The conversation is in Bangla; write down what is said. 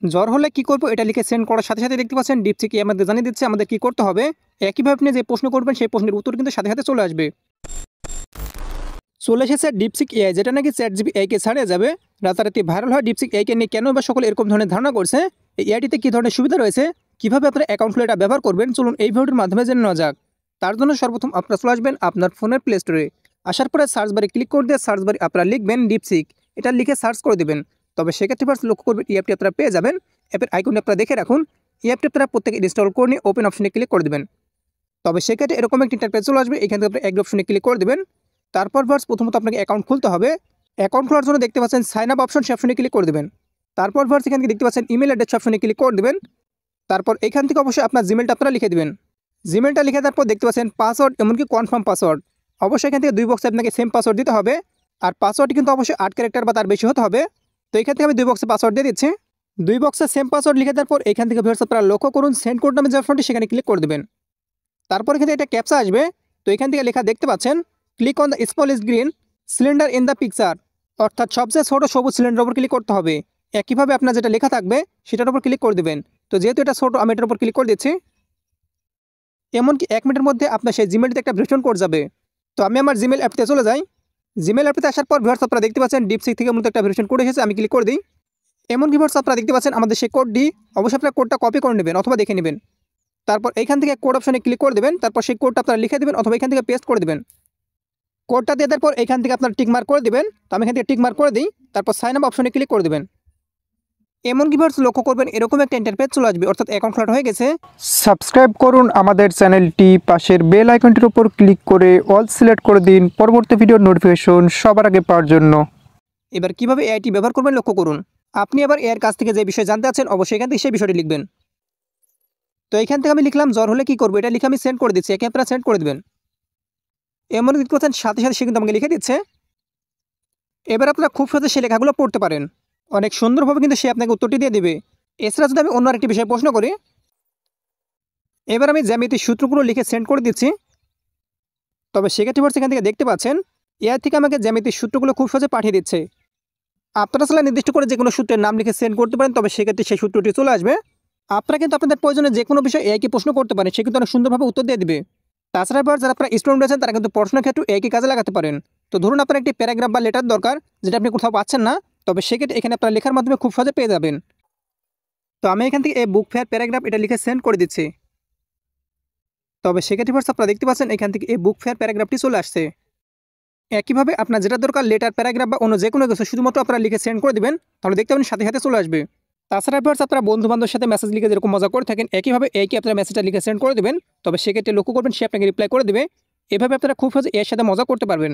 জ্বর হলে কি করব এটা লিখে সেন্ড করার সাথে সাথে দেখতে পাচ্ছেন ডিপসিক আমাদের জানিয়ে দিচ্ছে আমাদের কি করতে হবে। একইভাবে আপনি যে প্রশ্ন করবেন সেই প্রশ্নের উত্তর কিন্তু সাথে সাথে চলে আসবে। চলে এসেছে ডিপসিক এআই, যেটা নাকি চ্যাটজিপিটি এআইকে ছাড়িয়ে যাবে। রাতারাতি ভাইরাল হয় ডিপসিক এআইকে নিয়ে কেন বা সকলে এরকম ধরনের ধারণা করছে, এই এআইটিতে কী ধরনের সুবিধা রয়েছে, কীভাবে আপনার অ্যাকাউন্ট খুলে এটা ব্যবহার করবেন, চলুন এই ভিডিওটির মাধ্যমে জেনে নেওয়া যাক। তার জন্য সর্বপ্রথম আপনারা চলে আসবেন আপনার ফোনের প্লে স্টোরে। আসার পরে সার্চ বারে ক্লিক করে দিয়ে সার্চ বারে আপনারা লিখবেন ডিপসিক, এটা লিখে সার্চ করে দেবেন। তবে সেক্ষেত্রে ফার্স্ট লক্ষ্য করবেন এই অ্যাপটি আপনারা পেয়ে যাবেন। অ্যাপের আইকনটি আপনারা দেখে রাখুন। এই অ্যাপটি আপনারা প্রত্যেকে ইনস্টল করে নিয়ে ওপেন অপশনে ক্লিক করে দেবেন। তবে সেক্ষেত্রে এরকম একটি ইন্টারফেস চলে আসবে, এখান থেকে আপনি এক অপশনে ক্লিক করে দেবেন। তারপর ফার্স্ট প্রথমত আপনাকে অ্যাকাউন্ট খুলতে হবে। অ্যাকাউন্ট খোলার জন্য দেখতে পাচ্ছেন সাইন আপ অপশন, সে অপশনে ক্লিক করে দেবেন। তারপর ফার্স্ট এখান থেকে দেখতে পাচ্ছেন ইমেল অ্যাড্রেস অপশনে ক্লিক করে দেবেন। তারপর এখান থেকে অবশ্যই আপনার জিমেলটা আপনারা লিখে দেবেন। জিমেলটা লিখে তারপর দেখতে পাচ্ছেন পাসওয়ার্ড, এমনকি কনফার্ম পাসওয়ার্ড। অবশ্যই এখান থেকে 2 বক্সে আপনাকে সেম পাসওয়ার্ড দিতে হবে। আর পাসওয়ার্ডটি কিন্তু অবশ্যই 8 ক্যারেক্টার বা তার বেশি হতে হবে। তো এখান থেকে আমি 2 বক্সে পাসওয়ার্ড দিয়ে দিচ্ছি। 2 বক্সে সেম পাসওয়ার্ড লিখে তারপর এখান থেকে ভিউয়ার্স আপনারা লক্ষ্য করুন সেন্ড কোড নামে যে অপশনটি সেখানে ক্লিক করে দেবেন। তারপর এখান থেকে একটা ক্যাপচা আসবে। তো এখান থেকে লেখা দেখতে পাচ্ছেন click on the smallest green cylinder in the picture, অর্থাৎ সবচেয়ে ছোটো সবুজ সিলিন্ডার উপর ক্লিক করতে হবে। একইভাবে আপনার যেটা লেখা থাকবে সেটার উপর ক্লিক করে দেবেন। তো যেহেতু এটা ছোটো, আমি এটার উপর ক্লিক করে দিচ্ছি। এমনকি 1 মিনিটের মধ্যে আপনার সেই জিমেলটিতে একটা ভেরিফিকেশন কোড যাবে। তো আমি আমার জিমেল অ্যাপটিতে চলে যাই। জিমেল অ্যাপটিতে আসার পর ভিউয়ার্স আপনারা দেখতে পাচ্ছেন ডিপসিক থেকে মূলত একটা ভেরিফিকেশন কোড এসেছে, আমি ক্লিক করে দিই। এমনকি ভিউয়ার্স আপনারা দেখতে পাচ্ছেন আমাদের সেই কোডটি, অবশ্যই আপনারা কোডটা কপি করে নেবেন অথবা দেখে নেবেন। তারপর এইখান থেকে কোড অপশনে ক্লিক করে দেবেন। তারপর সেই কোডটা আপনারা লিখে দেবেন অথবা এখান থেকে পেস্ট করে দেবেন। কোডটা দিয়ে দেওয়ার পর এখান থেকে আপনারা টিক মার্ক করে দেবেন। তো আমি এখান থেকে টিক মার্ক করে দিই। তারপর সাইন আপ অপশনে ক্লিক করে দেবেন। এমনকি ভিউয়ার্স লক্ষ্য করবেন এরকম একটা ইন্টারফেস চলে আসবে, অর্থাৎ অ্যাকাউন্ট খোলা হয়ে গেছে। সাবস্ক্রাইব করুন আমাদের চ্যানেলটি, পাশের বেল আইকনটির উপর ক্লিক করে অল সিলেক্ট করে দিন পরবর্তী ভিডিওর নোটিফিকেশন সবার আগে পাওয়ার জন্য। এবার কিভাবে এআইটি ব্যবহার করবেন লক্ষ্য করুন। আপনি আবার এর কাছ থেকে যে বিষয় জানতে আছেন অবশ্যই এখান থেকে সেই বিষয়টি লিখবেন। তো এখান থেকে আমি লিখলাম জ্বর হলে কি করবো, এটা লিখে আমি সেন্ড করে দিচ্ছি। একে আপনারা সেন্ড করে দেবেন। এমন দেখতে পাচ্ছেন সাথে সাথে সে কিন্তু আমাকে লিখে দিচ্ছে। এবার আপনারা খুব সহজে সেই লেখাগুলো পড়তে পারেন। অনেক সুন্দরভাবে কিন্তু সে আপনাকে উত্তরটি দিয়ে দেবে। এছাড়া যদি আমি অন্য আরেকটি বিষয়ে প্রশ্ন করি, এবার আমি জ্যামিতির সূত্রগুলো লিখে সেন্ড করে দিচ্ছি। তবে সেক্ষেত্রে এখান থেকে দেখতে পাচ্ছেন এআই থেকে আমাকে জ্যামিতির সূত্রগুলো খুব সহজে পাঠিয়ে দিচ্ছে। আপনারা আসলে নির্দিষ্ট করে যে কোনো সূত্রের নাম লিখে সেন্ড করতে পারেন, তবে সেক্ষেত্রে সেই সূত্রটি চলে আসবে। আপনারা কিন্তু আপনাদের প্রয়োজনে যে কোনো বিষয়ে এআইকে প্রশ্ন করতে পারেন, সে কিন্তু অনেক সুন্দরভাবে উত্তর দিয়ে দেবে। তাছাড়া এবার যারা আপনারা স্টুডেন্ট আছেন তারা কিন্তু পড়াশোনার ক্ষেত্রে এআইকে কাজে লাগাতে পারেন। তো ধরুন আপনার একটি প্যারাগ্রাফ বা লেটার দরকার, যেটা আপনি কোথাও পাচ্ছেন না, তবে সেক্ষেত্রে এখানে আপনারা লেখার মাধ্যমে খুব সহজে পেয়ে যাবেন। তো আমি এখান থেকে এই বুক ফেয়ার প্যারাগ্রাফ এটা লিখে সেন্ড করে দিচ্ছি। তবে সেক্ষেত্রে আপনারা দেখতে পাচ্ছেন এখান থেকে এই বুক ফেয়ার প্যারাগ্রাফটি চলে আসছে। একইভাবে আপনার যেটা দরকার লেটার, প্যারাগ্রাফ বা অন্য যে কোনো কিছু শুধুমাত্র আপনারা লিখে সেন্ড করে দেবেন, তাহলে দেখতে পাবেন সাথে সাথে চলে আসবে। তাছাড়া ভিউয়ার্স আপনারা বন্ধু বান্ধবের সাথে মেসেজ লিখে যেরকম মজা করে থাকেন, একইভাবে একে আপনারা মেসেজটা লিখে সেন্ড করে দেবেন। তবে সেক্ষেত্রে লক্ষ্য করবেন সে আপনাকে রিপ্লাই করে দেবে। এভাবে আপনারা খুব সহজে এর সাথে মজা করতে পারবেন।